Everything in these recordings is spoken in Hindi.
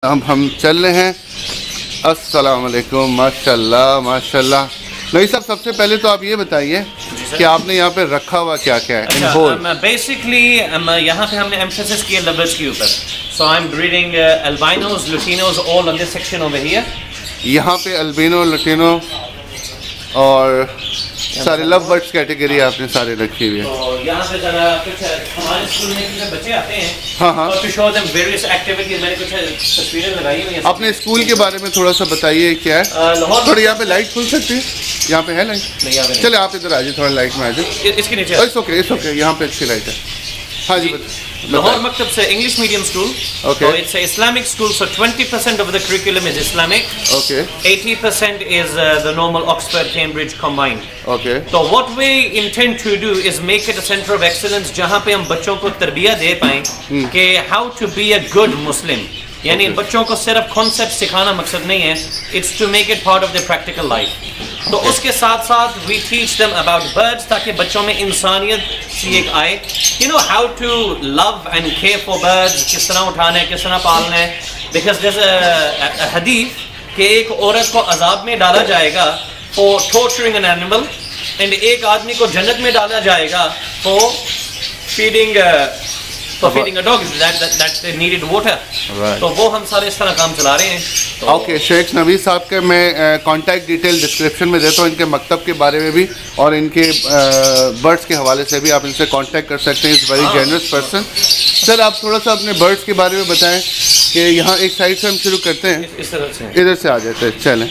हम चल रहे हैं। अस्सलाम वालेकुम। माशाल्लाह माशाल्लाह। नहीं साहब, सबसे पहले तो आप ये बताइए कि आपने यहाँ पे रखा हुआ क्या क्या है? बेसिकली यहाँ पे हमने एम्फेसिस किया लवर्स के ऊपर। So I am breeding albinos, lutinos all on this section over here. यहाँ पे अल्बिनो, लुटिनो और सारे लव बर्ड्स कैटेगरी आपने सारे रखी हुई है। तो यहाँ पे जरा कुछ हमारे स्कूल में बच्चे आते हैं। हाँ हाँ। तो शो देम वेरियस एक्टिविटीज, मैंने कुछ तस्वीरें लगाई हुई हैं। अपने स्कूल के बारे में थोड़ा सा बताइए क्या है? थोड़ी यहाँ पे लाइट खुल सकती है? यहाँ पे है लाइट? चले आप इधर आ जाइए, थोड़ा लाइट में आ जाइए। इसके नीचे इट्स ओके, यहाँ पे अच्छी लाइट है। हाँ जी। लाहौर मकतब से English medium school. Okay. So it's a Islamic school, so 20% of the curriculum is Islamic. Okay. 80% is the normal Oxford Cambridge combined. Okay. So what we intend to do is make it a center of excellence जहाँ पे हम बच्चों को तरबियत दे पाएं कि how to be a good Muslim. यानी बच्चों को सिर्फ कॉन्सेप्ट सिखाना मकसद नहीं है, it's to make it part of their practical life. तो उसके साथ साथ we teach them about birds ताकि बच्चों में इंसानियत सी एक आए। You know how to love and care for birds, किस तरह उठाना है, किस तरह पालना है। Because there's a hadith कि एक औरत को अजाब में डाला जाएगा for torturing an animal and एक आदमी को जन्नत में डाला जाएगा for feeding a dog that they needed water. Right. तो वो हम सारे इस तरह काम चला रहे हैं। ओके, शेख नवीद साहब के मैं कांटेक्ट डिटेल डिस्क्रिप्शन में देता हूँ, इनके मकतब के बारे में भी और इनके बर्ड्स के हवाले से भी आप इनसे कांटेक्ट कर सकते हैं। Is very generous person. Sir आप थोड़ा सा अपने बर्ड्स के बारे में बताएं कि यहाँ एक साइड से हम शुरू करते हैं, इस तरह से इधर से आ जाते हैं। चलें।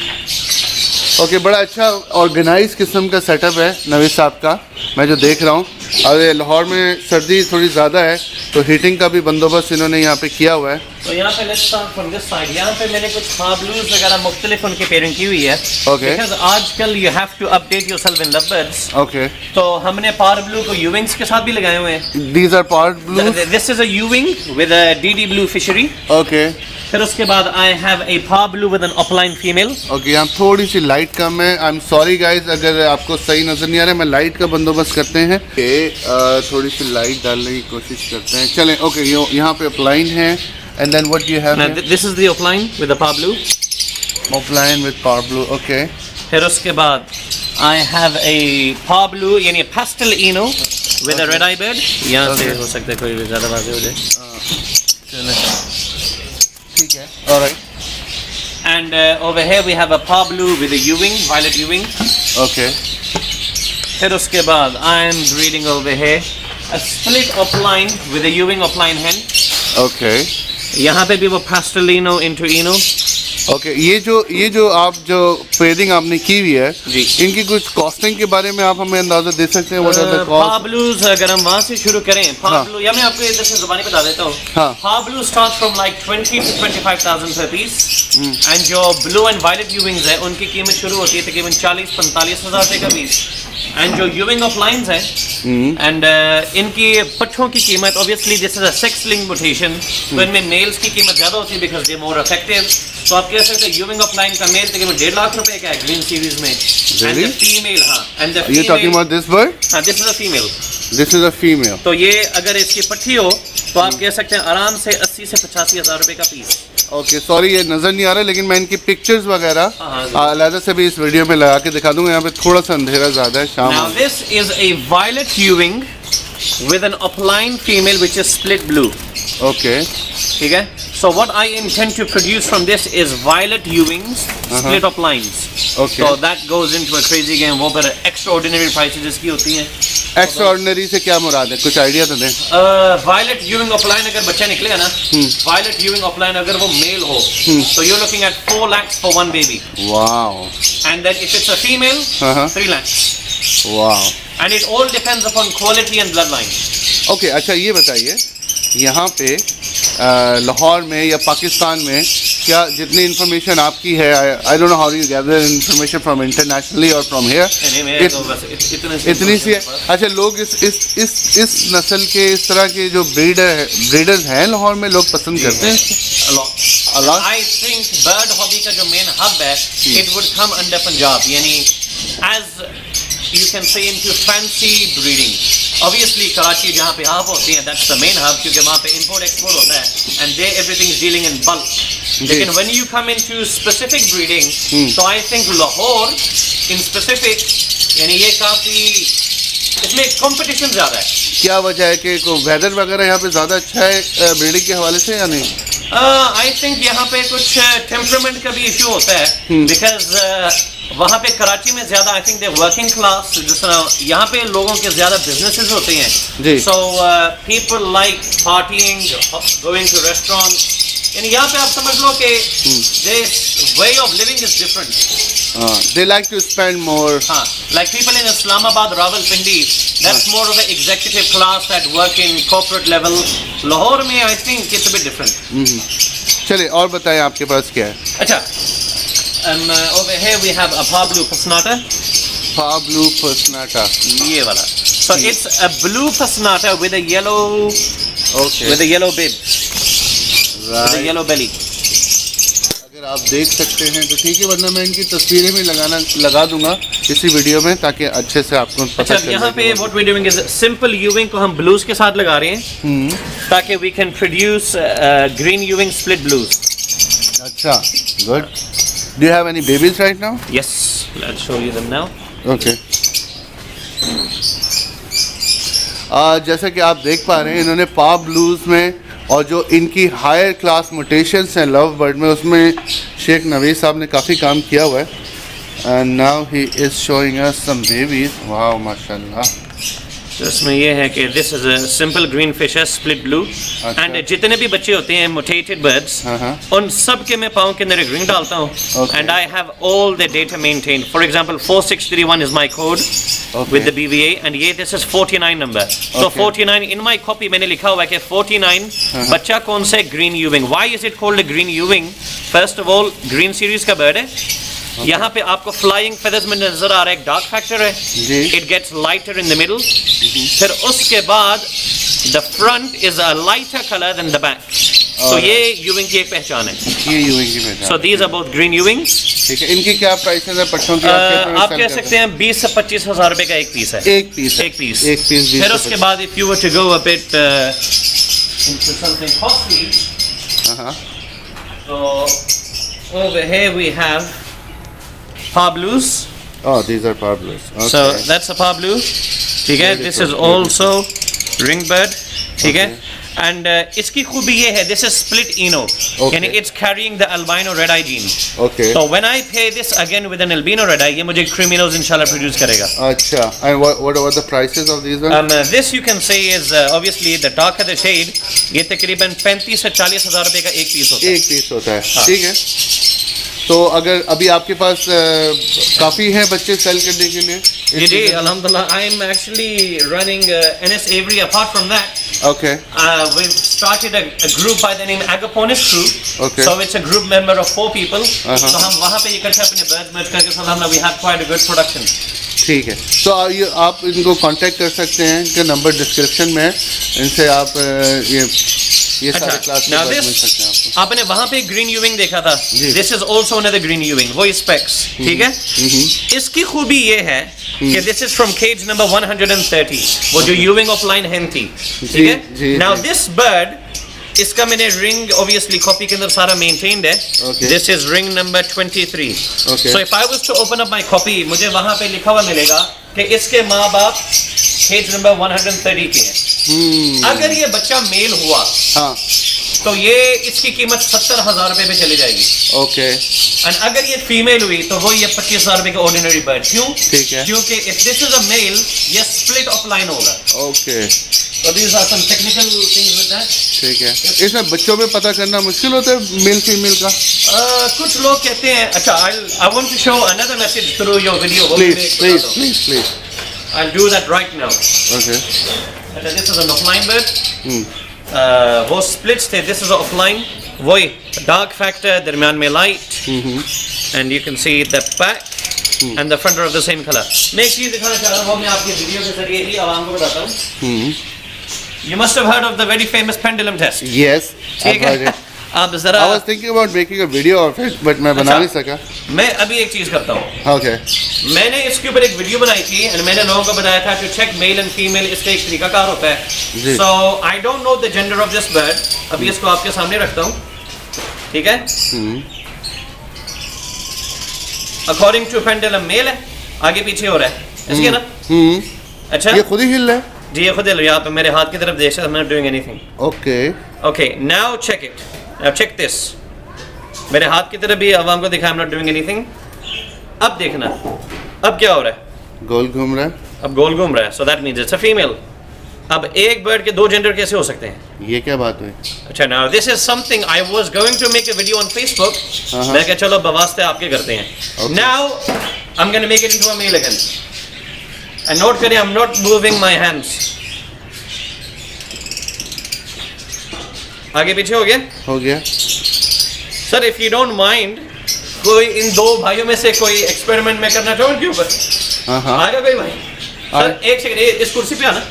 ओके, बड़ा अच्छा ऑर्गेनाइज किस्म का सेटअप है नवीद साहब का, मैं जो देख रहा हूँ। और लाहौर में सर्दी थोड़ी ज़्यादा है तो हीटिंग का भी बंदोबस्त इन्होंने यहाँ पे किया हुआ है। तो यहाँ पे let's start from this side. यहाँ पे मैंने कुछ फाबलूज वगैरह मुख्तलिफ उनकी पेयरिंग की हुई है। ओके। बिकॉज़ आजकल you have to update yourself in lovebirds. Okay. तो हमने पार ब्लू को यूविंग्स के साथ भी लगाए हुए हैं। These are par blue. This is a यूविंग with a DD blue fischeri. Okay. फिर उसके बाद I have a par blue with an opaline female. Okay, यहाँ थोड़ी सी लाइट कम है। आई एम सॉरी गाइज अगर आपको सही नजर नहीं आ रहा है, मैं लाइट का बंदोबस्त करते हैं। थोड़ी सी लाइट डालने की कोशिश करते हैं। चलें। ओके, यहाँ पे अपलाइन है and then what you have? This is the opaline with the parblue. Opaline with parblue. Okay. फिर उसके बाद I have a par blue यानी pastel ino with a red eye bird. यहाँ से हो सकता है कोई भी ज़्यादा वाज़ेह हो जाए। चलें, ठीक है। Alright. And over here we have a par blue with a U-wing, violet U-wing. Okay. फिर उसके बाद I am breeding over here a split upline with a U-wing upline hen. Okay. यहाँ पे भी वो pastelino into ino. ओके, ये जो आप जो पेयरिंग आपने की हुई है जी, इनकी कुछ कॉस्टिंग के बारे में आप हमें अंदाजा दे सकते हैं? फाबलूज अगर हम वहाँ से शुरू करें, फाबलू या मैं आपको इधर से ज़ुबानी बता देता हूँ। फाबलू start from like 20 to 25,000 per piece and जो ब्लू एंड वायलेट यूविंग्स है उनकी कीमत शुरू होती है तकरीबन 40-45 हज़ार रुपये का पीस। एंड जो यूविंग ऑफ लाइन्स हैं एंड इनकी पट्ठों की कीमत obviously this is a sex link mutation, तो इनमें मेल्स की कीमत ज़्यादा होती है बिकॉज दे मोर इफेक्टिव। तो आप कह सकते हैं यूविंग ऑफ लाइन का मेल तकरीबन 1.5 लाख रुपए का है ग्रीन सीरीज में। एंड द फीमेल, हाँ, and the you talking about this bird? हाँ, this is a female. This is a female. तो ये अगर इसकी पट्टी हो तो आप कह सकते हैं आराम से 80 से 85 हज़ार रुपए का पीस। ओके, सॉरी ये नज़र नहीं आ रहा लेकिन मैं इनकी पिक्चर्स वगैरह अलग से भी इस वीडियो में लगा के दिखा दूंगा। यहाँ पे थोड़ा सा अंधेरा ज़्यादा है, शाम। Now this is a violet ewing with an upline female which is split blue. Okay. ठीक है। So what I intend to produce from this is violet ewings, split uplines. Okay. So that goes into a crazy game. वो पर extraordinary prices इसकी होती हैं। एक्स्ट्राऑर्डिनरी से क्या मुराद है, कुछ आइडिया तो दें? वायलेट यूविंग अपलाइन अगर बच्चा निकलेगा ना, वायलेट यूविंग अपलाइन अगर वो मेल हो तो you're looking at 4 lakhs for one baby. Wow. And then if it's a female, 3 lakhs. Wow. And it all depends upon quality and bloodline. Okay, अच्छा ये बताइए यहाँ पे लाहौर में या पाकिस्तान में क्या जितनी इन्फॉर्मेशन आपकी है, I don't know how you gather information from internationally और फ्रॉम हियर, इतनी सी है। अच्छा, लोग इस नस्ल के इस तरह के जो ब्रीडर्स हैं लाहौर में लोग पसंद करते हैं? आई थिंक बर्ड हॉबी का जो मेन हब है it would come under Punjab, यानी as you can say into fancy breeding. Obviously Karachi जहाँ पे हब होती है, दैट्स द मेन हब, क्योंकि वहाँ पे इंपोर्ट एक्सपोर्ट होता है and they everything is dealing in bulk. लेकिन when you come into specific breeding, तो I think Lahore in specific, यानी ये काफ़ी, इसमें कंपटीशन ज़्यादा है. क्या वजह है कि वेदर वगैरह यहाँ पे ज़्यादा अच्छा है ब्रीडिंग के हवाले से या नहीं? आई थिंक यहाँ पे कुछ टेम्परामेंट का भी इशू होता है, बिकॉज वहाँ पे कराची में ज़्यादा I think they working class, जिस तरह यहाँ पे लोगों के ज़्यादा बिजनेसेस होते हैं, so people like partying, going to restaurant, यानी यहाँ पे आप समझ लो कि way of living is different. They like to spend more. Like people in Islamabad, Rawalpindi, that's more of an executive class that work in corporate level. Lahore में I think it's a bit different. चलिए और बताएं आपके पास क्या है? अच्छा, over here we have a Pablo Fasnata. Pablo Fasnata. ये वाला. So it's a blue Fasnata with a yellow, with a yellow bib, with a yellow belly. अगर आप देख सकते हैं तो ठीक है, वरना मैं इनकी तस्वीरें भी लगा दूंगा इसी वीडियो में ताकि अच्छे से आपको पता चले. यहाँ पे what we're doing is simple Ewing को हम blues के साथ लगा रहे हैं ताकि we can produce green Ewing split blues. अच्छा, good. Do you have any babies right now? Yes, let's show you them now. Okay. जैसा कि आप देख पा रहे हैं, इन्होंने पाव ब्लूज में और जो इनकी हायर क्लास मोटेशंस हैं लव बर्ड में, उसमें शेख नवीद साहब ने काफ़ी काम किया हुआ है. And now he is showing us some babies. वाह माशाल्लाह. इसमें ये है कि this is a simple green fischer split blue, and जितने भी बच्चे होते हैं मोटेटेड बर्ड्स, उन सब के मैं पाँव के अंदर एक रिंग डालता हूँ, and I have all the data maintained. For example 4631 is my code with the BVA, and ये this is 49 number. So 49 in my copy मैंने लिखा हुआ है कि 49 बच्चा कौन से green Ewing. Why is it called a green Ewing? First of all, green series का bird है. यहाँ पे आपको flying feathers में नजर आ रहा है, एक dark factor है. It gets lighter in the middle. फिर उसके बाद the front is a lighter color than the back. So ये Ewing की एक पहचान है. ये Ewing की पहचान. So these are both green Ewings. ठीक है. इनकी क्या प्राइसेस है पट्टों की? आप कह सकते हैं 20 से 25 हज़ार रुपए का एक पीस है. एक पीस. फिर उसके बाद if you were to go a bit into something costly, so over here we have Pablos. Oh, these are Pablos. Okay. So that's a Pablo. ठीक है. This is also ringbird. ठीक है. And इसकी खूबी ये है, this is split eno, यानी it's carrying the albino red eye gene. Okay. So when I pair this again with an albino red eye, ये मुझे criminos इंशाल्लाह produce करेगा. अच्छा. And what are the prices of these ones? This you can say is obviously the darker the shade, ये तकरीबन 35 से 40 हज़ार रुपए का एक पीस होता है. एक पीस होता है. ठीक है. तो अगर अभी आपके पास काफ़ी हैं बच्चे सेल करने के लिए? जी अल्हम्दुलिल्लाह. I am actually running NS Avery. Apart from that, okay, we've started a group by the name Agaponis Crew. Okay. So it's a group member of 4 people. So हम वहाँ पे इकट्ठे अपने birds merge करके अल्हम्दुलिल्लाह we have quite a good production. ठीक है. तो आप इनको कांटेक्ट कर सकते हैं, इनका नंबर डिस्क्रिप्शन में है. इनसे आप ये सारे क्लास के बारे में मिल सकते हैं आपको. आपने वहाँ पे ग्रीन यूविंग देखा था. This is also another green ewing. वो स्पेक्स. ठीक है. इसकी खूबी ये है कि this is from cage number 130. वो जो ewing of line hen थी. ठीक है. Now this bird, इसका मैंने रिंग ऑब्वियसली कॉपी के अंदर सारा मेंटेन्ड है. This is ring number 23. So if I was to open up my copy, मुझे वहां पे लिखा हुआ मिलेगा कि इसके माँ बाप पेज नंबर 130 के हैं. अगर ये बच्चा मेल हुआ तो ये इसकी कीमत 70,000 रुपए पे चली जाएगी. ओके. एंड अगर ये फीमेल हुई तो वो ये 25,000 रुपए का ऑर्डिनरी बर्ड. क्यों? ठीक है. क्योंकि if this is a male, ये स्प्लिट ऑफ लाइन होगा. Okay. So these are some technical things with that. ठीक है. इसमें बच्चों में पता करना मुश्किल होता है मेल फीमेल का? कुछ लोग कहते हैं. अच्छा, I want to show another message through your video. Please. I'll do that right now. Okay. अच्छा, this is an offline bird. वो splits थे. This is offline. वही dark factor, दरमियान में light, and you can see the back and the front are of the same color. मैं एक चीज दिखाना चाह रहा हूँ, मैं आपके वीडियो के जरिए ही आवाम को बताता हूँ. You must have heard of the very famous pendulum test. Yes, ठीक है. आप जरा, I was thinking about making a video of it, but मैं बना नहीं सका. मैं अभी एक चीज करता हूँ. Okay. मैंने इसके ऊपर एक वीडियो बनाई थी और मैंने लोगों को बताया था to check male and female, इसका एक तरीकाकार होता है. So I don't know the gender of this bird. अभी इसको आपके सामने रखता हूँ, ठीक है? According to pendulum मेल है, आगे पीछे हो रहा है, इसके ना? अच्छा. ये खुद ही हिल रहा है? जी ये खुद हिल रहा है. आप मेरे हाथ की तरफ देख सकते हैं. I'm not doing anything. Okay. Okay, now check it. Now check this. मेरे हाथ की तरफ भी आवाम को दिखा. I'm not doing anything. अब देखना, अब क्या हो रहा है? गोल घूम रहा है. अब गोल घूम रहा है. So that means it's a female. अब एक बर्ड के दो जेंडर कैसे हो सकते हैं? ये क्या बात हुई? अच्छा, now this is something I was going to make a video on Facebook. मैं क्या, चलो बवास्ते आपके करते हैं. Okay. Now I'm going to make it into a male again. And note करें, I'm not moving my hands. आगे पीछे हो गया? हो गया. Sir if you don't mind, कोई इन दो भाइयों में से कोई एक्सपेरिमेंट में करना चाहो इनके ऊपर? आएगा कोई भाई? सर एक सेकंड, इस कुर्सी पे आना,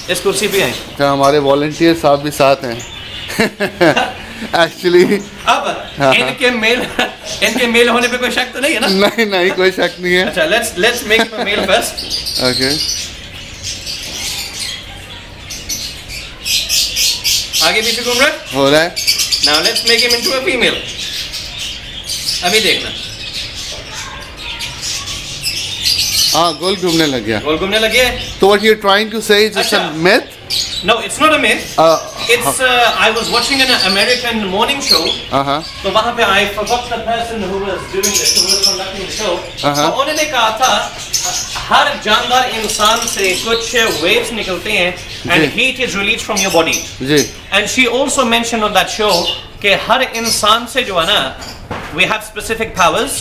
इस कुर्सी पे आए. क्या हमारे वॉलंटियर साहब भी साथ हैं? एक्चुअली अब इनके मेल होने पे कोई शक तो नहीं है ना? नहीं नहीं, कोई शक नहीं है. अच्छा, let's make it a male first. Okay. आगे पीछे घूम रहा है? हो रहा है. Now let's make him into a female. अभी देखना. हाँ, गोल घूमने लग गया. गोल घूमने लग गया. So what you're trying to say is it's a myth? No, it's not a myth. It's I was watching an American morning show. तो वहाँ पे I forgot the person who was doing this, who was conducting the show. तो उन्होंने कहा था हर जानदार इंसान से कुछ waves निकलते हैं and heat is released from your body. Ji. And she also mentioned on that show कि हर इंसान से जो है ना, we have specific powers.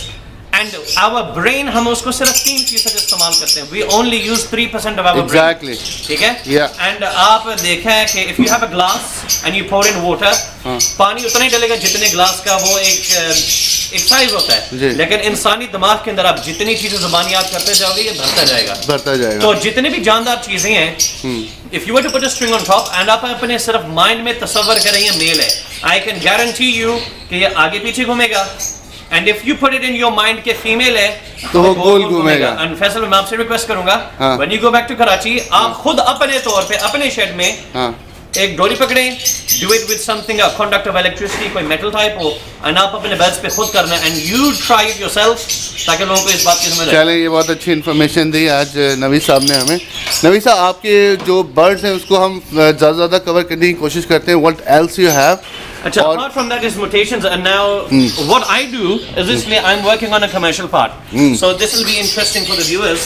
And our brain, हम उसको सिर्फ 3% इस्तेमाल करते हैं. We only use 3% of our brain. ठीक है? Yeah. And आप देखा है कि if you have a glass and you pour in water, पानी उतना ही डलेगा जितने ग्लास का वो एक साइज होता है. लेकिन इंसानी दिमाग के अंदर आप जितनी चीजें ज़ुबान याद करते जाओगे ये बढ़ता जाएगा. तो जितने भी जानदार चीजें हैं, if you were to put a string on top and आप अपने सिर्फ माइंड में तस्वर करें ये मेल है, I can guarantee you कि ये आगे पीछे घूमेगा. And if you put it in your mind कि फीमेल है तो वो गोल घूमेगा. And फैसल, मैं आपसे रिक्वेस्ट करूंगा, when you go back to Karachi, आप खुद अपने तौर पे अपने शेड में एक डोरी पकड़ें, do it with something, a conduct of electricity, कोई metal type हो, and आप अपने बर्ड्स पे खुद करना, and you try it yourself, ताकि लोगों को इस बात की समझ आए. चलें, ये बहुत अच्छी इन्फॉर्मेशन दी आज नवी साहब ने हमें. नवी साहब, आपके जो बर्ड्स हैं उसको हम ज़्यादा कवर करने की कोशिश करते हैं. What else you have? अच्छा, apart from that is mutations, and now what I do is basically I'm working on a commercial part, so this will be interesting for the viewers.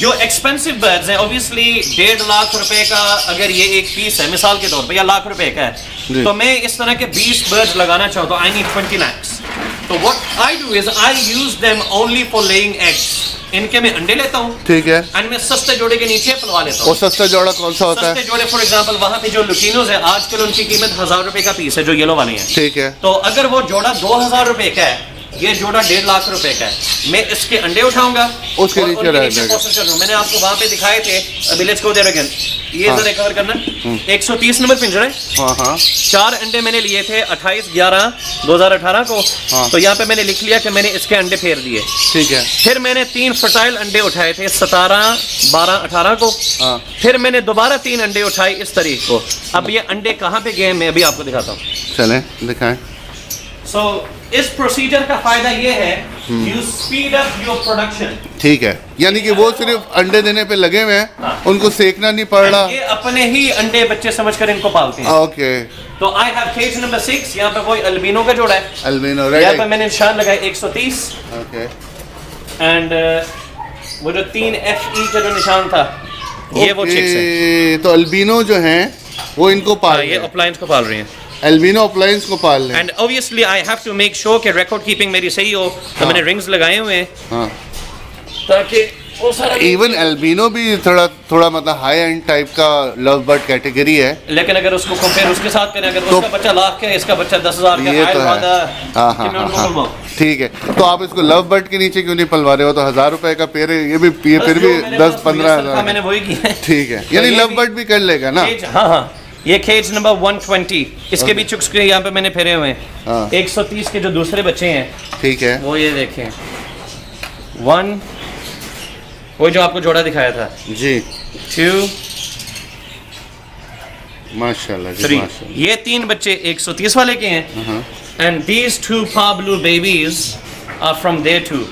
जो expensive birds हैं, obviously 1.5 लाख रुपए का अगर ये एक पीस है मिसाल के तौर पे, या लाख रुपए का है, तो मैं इस तरह के 20 birds लगाना चाहता हूँ. I need 20 lakhs. So what I do is I use them only for laying eggs. इनके मैं अंडे लेता हूँ, ठीक है, और मैं सस्ते जोड़े के नीचे पलवा लेता हूँ. और सस्ते जोड़ा कौन सा होता है? सस्ते जोड़े फॉर एग्जांपल वहाँ पे जो लुटिनोज है, आजकल उनकी कीमत 1000 रुपए का पीस है, जो येलो वाली है. ठीक है. तो अगर वो जोड़ा 2000 रुपए का है, ये जोड़ा 1.5 लाख रुपए का है, मैं इसके अंडे उठाऊंगा, उसके नीचे मैंने आपको वहाँ पे दिखाए थे. अभी लेट्स गो देयर अगेन. ये जरा कवर करना. 130 नंबर पिंजरा है. 4 अंडे मैंने लिए थे 28/11/2018 को. तो यहाँ पे मैंने लिख लिया कि मैंने इसके अंडे फेर दिए. ठीक है. फिर मैंने 3 फर्टाइल अंडे उठाए थे 17/12/18 को. फिर मैंने दोबारा 3 अंडे उठाए इस तरीके को. अब ये अंडे कहाँ पे गए मैं अभी आपको दिखाता हूँ. चलें दिखाएं. So, इस प्रोसीजर का फायदा ये है, you speed up your production. ठीक है, यानी कि वो सिर्फ अंडे देने पे लगे हुए हैं, उनको सेकना नहीं पड़ रहा. ये अपने ही अंडे बच्चे समझकर इनको पालते हैं. ओके. तो I have cage number 6. यहाँ पे कोई अल्बिनो का जोड़ा है. Albino, right. यहाँ पे मैंने निशान लगाया 130. ओके. एंड वो जो 3 FE का जो निशान था, ये वो चिक्स है. तो अल्बिनो जो हैं, वो इनको पाल रहे हैं. ये अपलाइंस को पाल रही हैं. एल्बिनो अपलाइंस को पाल लें. And obviously I have to make sure कि रिकॉर्ड कीपिंग मेरी सही हो. तो मैंने रिंग्स लगाए हुए हैं ताकि वो सारा. इवन एल्बिनो भी थोड़ा मतलब हाई एंड टाइप का लव बर्ड कैटेगरी है. लेकिन अगर उसको कंपेयर उसके साथ करें, अगर उसका बच्चा लाख का है, इसका बच्चा 10,000 का है. ठीक है. तो आप इसको लव बर्ड के नीचे क्यों नहीं पलवा रहे हो? तो 1000 रुपए का पेड़ है, ये भी फिर भी 10-15 हज़ार. मैंने वही किया. ठीक है, यानी लव बर्ड भी कर लेगा ना. हाँ हाँ. ये केज नंबर 120, इसके भी चुक्स के यहाँ पे मैंने फेरे हुए हैं। 130 के जो दूसरे बच्चे हैं, ठीक है, वो ये देखें, 1, वो जो आपको जोड़ा दिखाया था जी, 2, माशाल्लाह जी, 3, ये 3 बच्चे 130 वाले के हैं। एंड दीज 2 पाब्लू babies are from there too.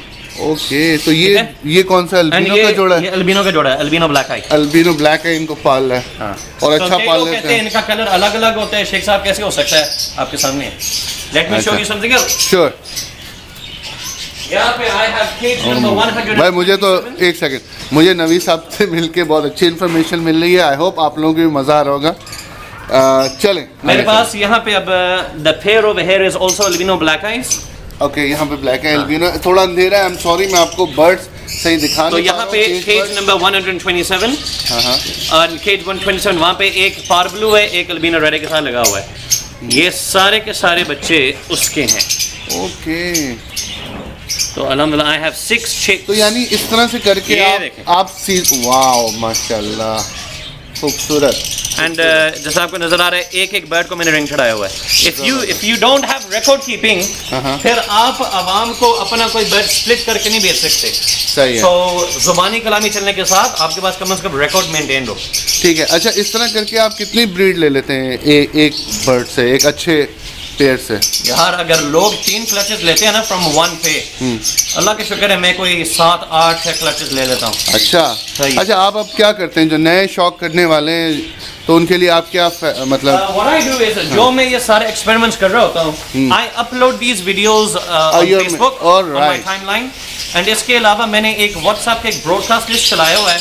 Okay, तो ये कौन सा अल्बिनो का जोड़ा है? ये अल्बिनो का जोड़ा है, अल्बिनो ब्लैक आई। अल्बिनो ब्लैक आई इनको पाल रहा है। हाँ। और अच्छा पाल लेते हैं। इनका कलर अलग अलग होता है। शेख साहब कैसे हो सकता है आपके सामने? Let me show you something else. Sure. यहाँ पे आई हैव केज नंबर 100। भाई मुझे तो एक सेकंड, मुझे नवीद साहब से मिलके बहुत अच्छी इन्फॉर्मेशन मिल रही है। आई होप आप लोगों को भी मजा आ रहा होगा। चलें, मेरे पास यहाँ पे अब the pair over here is also albino black eyes. Okay, यहाँ पे ब्लैक है अल्बिनो, थोड़ा अंधेरा है, आई एम सॉरी, मैं आपको बर्ड्स सही दिखा नहीं। तो यहाँ पे केज नंबर 127 और केज 127, वहाँ पे एक पार्बलू है, एक अल्बिनो रेड के साथ लगा हुआ है। ये सारे के सारे बच्चे उसके हैं। ओके, तो अल्हम्दुलिल्लाह आई हैव 6। तो यानी इस तरह से करके आप वाओ माशाल्लाह, खूबसूरत। एंड जैसा आपको नजर आ रहा है, एक एक बर्ड को मैंने रिंग चढ़ाया हुआ है। If you don't have record keeping, फिर आप आवाम को अपना कोई बर्ड स्प्लिट करके नहीं बेच सकते। सही है। तो जुबानी कलामी चलने के साथ आपके पास कम से कम रिकॉर्ड मेंटेन हो। ठीक है। अच्छा, इस तरह करके आप कितनी ब्रीड ले लेते हैं एक बर्ड से, एक अच्छे पेयर से? यार अगर लोग 3 क्लचेस लेते हैं ना फ्रॉम 1 पे, अल्लाह के शुक्र है मैं कोई 7-8 क्लचेस ले लेता हूँ। अच्छा, आप अब क्या करते हैं जो नए शौक करने वाले हैं, तो उनके लिए आप क्या मतलब? What I do is, जो मैं ये सारे एक्सपेरिमेंट्स कर रहा होता हूँ, I upload these videos on Facebook, on my timeline, and इसके अलावा मैंने एक व्हाट्सएप के एक ब्रॉडकास्ट लिस्ट चलाया हुआ है,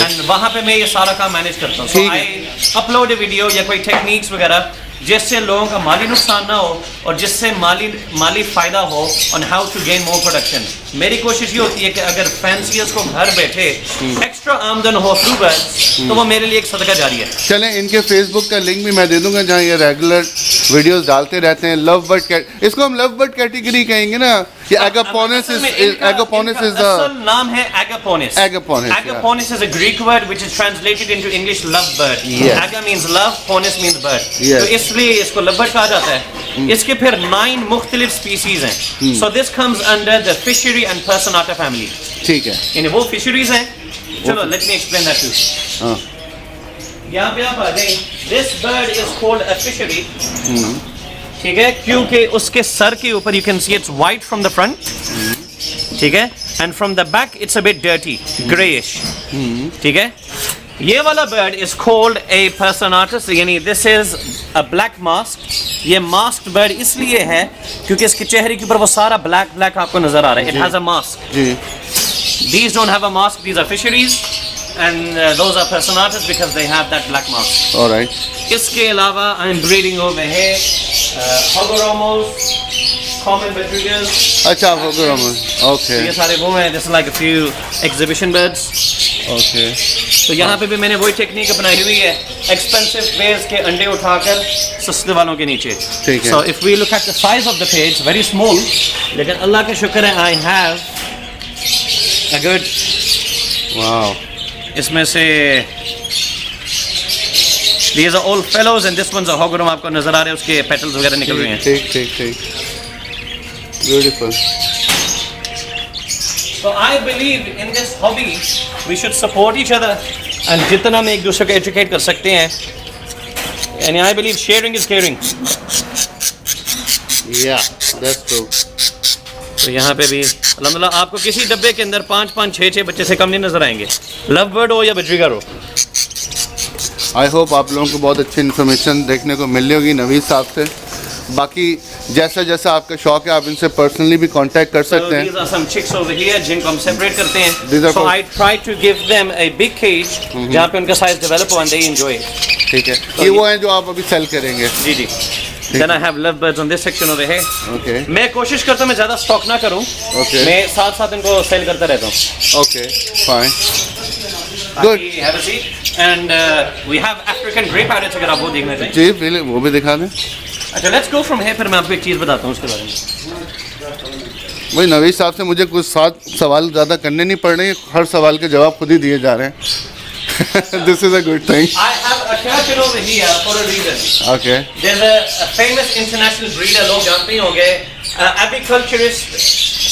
एंड वहाँ पे मैं ये सारा काम मैनेज करता हूँ। सो आई अपलोड ए वीडियो या कोई टेक्निक्स वगैरह जिससे लोगों का माली नुकसान ना हो और जिससे माली फ़ायदा हो on how to gain more production. मेरी कोशिश ये होती है कि अगर फैंसियर्स को घर बैठे एक्स्ट्रा आमदन हो थ्रू बर्ड्स, तो वो मेरे लिए एक सदका जारी है। चलें, इनके फेसबुक का लिंक भी मैं दे दूंगा जहाँ ये रेगुलर वीडियोस डालते रहते हैं। लव बर्ड कैट, इसको हम लव बर्ड कैटेगरी कहेंगे ना? ये एगापोनिस इज द नाम है। Agapornis is a Greek word which is translated into English love bird. Aga means love, ponis means bird, तो इसलिए इसको लव बर्ड कहा जाता है। इसके फिर 9 मुख्तलिफ स्पीसीज हैं। So this comes under the fischeri and personata family. ठीक है, यानी वो फिशरीज हैं। चलो let me explain that to you. यहाँ पे आप आ जाइए। This bird is called a fischeri, ठीक है, क्योंकि उसके सर के ऊपर you can see it's white from the front, ठीक है, and from the back it's a bit dirty greyish, ठीक है। ये वाला बर्ड इज कॉल्ड ए पर्सनाटस, यानी this is a black mask. ये मास्क बर्ड इसलिए है क्योंकि इसके चेहरे के ऊपर वो सारा ब्लैक ब्लैक आपको नजर आ रहा है। It has a mask. These don't have a mask, these are fisheries, and those are personatas because they have that black mask. All right. इसके अलावा I'm breeding over here Hogoromos, common bedriggers. अच्छा, Hogoromos. Okay. ये सारे वो हैं, this is like a few exhibition birds. Okay. तो यहाँ पे भी मैंने वही टेक्निक अपनाई हुई है, expensive pairs के अंडे उठाकर सस्ते वालों के नीचे। ठीक है। So if we look at the size of the page, very small, लेकिन अल्लाह का शुक्र है I have a good, wow, इसमें से these are all fellows and this one's a hogorum, आपको नजर आ रहे हैं उसके petals वगैरह निकल रहे हैं। ठीक ठीक ठीक, beautiful. So I believe in this hobby we should support each other and जितना हम एक दूसरे को educate कर सकते हैं, and I believe sharing is caring. Yeah, that's true. तो यहाँ पे भी अल्हम्दुलिल्लाह आपको किसी डब्बे के अंदर 5-5, 6-6 बच्चे से कम नहीं नजर आएंगे, लव बर्ड हो या बजरीगर हो। आई होप आप लोगों को बहुत अच्छी इन्फॉर्मेशन देखने को मिल रही होगी नवीद साहब से। बाकी जैसा जैसा आपका शौक है आप इनसे पर्सनली भी कांटेक्ट कर सकते हैं। These are some chicks over here जिनको हम सेपरेट करते हैं। So I try to give them a big cage जहाँ पे उनका साइज डेवलप हो and they enjoy it। ठीक है, ये वो हैं जो आप अभी सेल करेंगे? जी जी। Then I have love birds on this section over here. Okay. मैं कोशिश करता हूँ मैं ज़्यादा स्टॉक ना करूँ। Okay. मैं साथ साथ इनको सेल करता रहता हूँ। Okay, fine. Good. Have a seat. And we have African grey parrots अगर आप वो देखना चाहें। जी पहले वो भी दिखा दें। अच्छा, let's go from here, फिर मैं आपको एक चीज़ बताता हूँ उसके बारे में। वही नवीद साहब से मुझे कुछ 7 सवाल ज़्यादा करने नहीं पड़ रहे, हर सवाल के जवाब खुद ही दिए जा रहे हैं। This is a good thing. I have a attracted over here for a reason. Okay. There's a famous international breeder, लोग जानते ही होंगे, apiculturist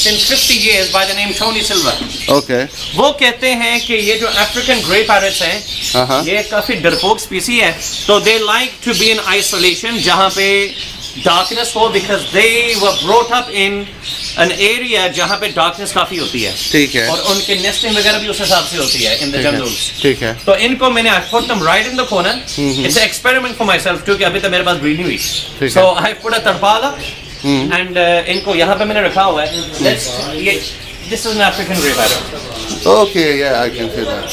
since 50 years by the name Tony Silva. Okay. वो कहते हैं कि ये जो African grey parrots हैं, ये काफी डरपोक स्पीसी है, तो they like to be in isolation जहाँ पे darkness हो, because they were brought up in an area जहाँ पे darkness काफी होती है. ठीक है. और उनके nesting वगैरह भी उस हिसाब से होती है in the jungles. ठीक है. तो इनको मैंने I put them right in the corner. It's an experiment for myself too, कि अभी तक मेरे पास breed नहीं हुई. So I put a tarpala and इनको यहाँ पे मैंने रखा हुआ है. This is an African grey parrot. Okay, yeah, I can see that.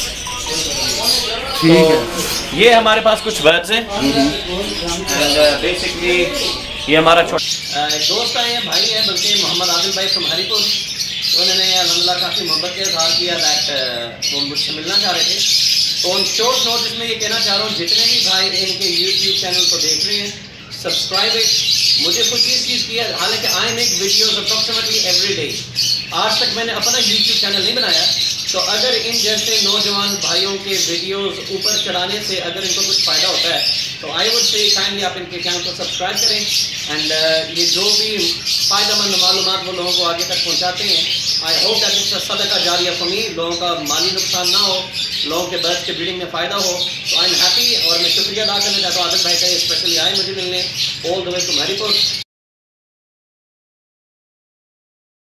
ठीक है. ये हमारे पास कुछ birds हैं. And basically ये हमारा छोटा दोस्त आए हैं, भाई हैं, बल्कि मोहम्मद आदिल भाई फ्रॉम हरीपुर. तो उन्होंने अल्हम्दुलिल्लाह काफ़ी मोहब्बत का इजहार किया दैट वो मुझसे मिलना चाह रहे थे. तो ऑन शॉर्ट नोटिस में ये कहना चाह रहा हूँ, जितने भी भाई इनके यूट्यूब चैनल को देख रहे हैं, सब्सक्राइब इट. मुझे खुशी इस चीज़ की है, हालांकि I make videos approximately every day. आज तक मैंने अपना यूट्यूब चैनल नहीं बनाया, तो अगर इन जैसे नौजवान भाइयों के वीडियोस ऊपर चढ़ाने से अगर इनको कुछ फ़ायदा होता है, तो आई वुड से काइंडली आप इनके चैनल को सब्सक्राइब करें. एंड ये जो भी फ़ायदेमंद मालूमात वो लोगों को आगे तक पहुंचाते हैं, आई होप दैट इट्स सदका जारिया फॉर मी. लोगों का माली नुकसान ना हो, लोगों के बर्ड्स के ब्रीडिंग में फ़ायदा हो, तो आई एम हैप्पी. और मैं शुक्रिया अदा करना चाहता हूँ आदिल भाई का, स्पेशली आए मुझे मिलने all the way from Haripur.